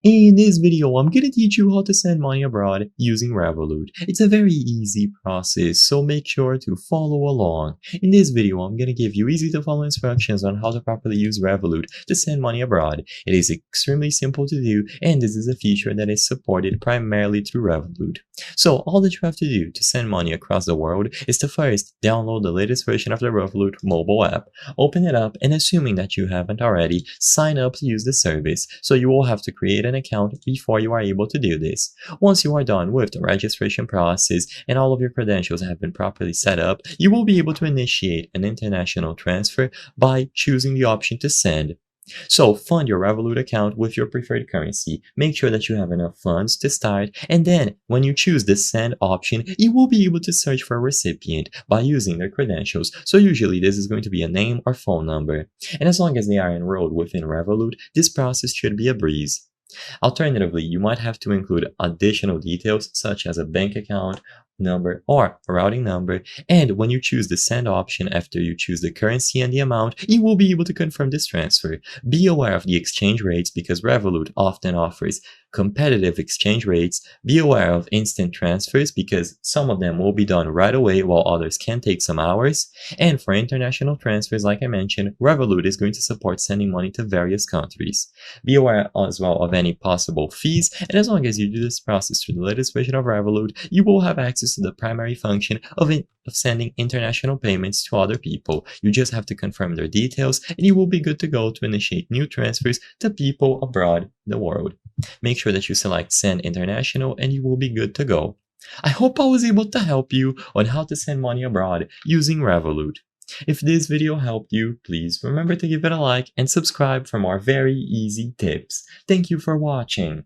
In this video, I'm gonna teach you how to send money abroad using Revolut. It's a very easy process, so make sure to follow along. In this video, I'm gonna give you easy to follow instructions on how to properly use Revolut to send money abroad. It is extremely simple to do, and this is a feature that is supported primarily through Revolut. So all that you have to do to send money across the world is to first download the latest version of the Revolut mobile app, open it up, and assuming that you haven't already, sign up to use the service. So you will have to create an account before you are able to do this. Once you are done with the registration process and all of your credentials have been properly set up, you will be able to initiate an international transfer by choosing the option to send. So fund your Revolut account with your preferred currency. Make sure that you have enough funds to start, and then when you choose the send option, you will be able to search for a recipient by using their credentials. So usually this is going to be a name or phone number. And as long as they are enrolled within Revolut, this process should be a breeze. Alternatively, you might have to include additional details such as a bank account number or a routing number, and when you choose the send option after you choose the currency and the amount, you will be able to confirm this transfer. Be aware of the exchange rates because Revolut often offers competitive exchange rates. Be aware of instant transfers because some of them will be done right away while others can take some hours. And for international transfers, like I mentioned, Revolut is going to support sending money to various countries. Be aware as well of any possible fees, and as long as you do this process through the latest version of Revolut, you will have access to the primary function of sending international payments to other people. You just have to confirm their details and you will be good to go to initiate new transfers to people abroad the world. Make sure that you select Send International and you will be good to go. I hope I was able to help you on how to send money abroad using Revolut. If this video helped you, please remember to give it a like and subscribe for more very easy tips. Thank you for watching.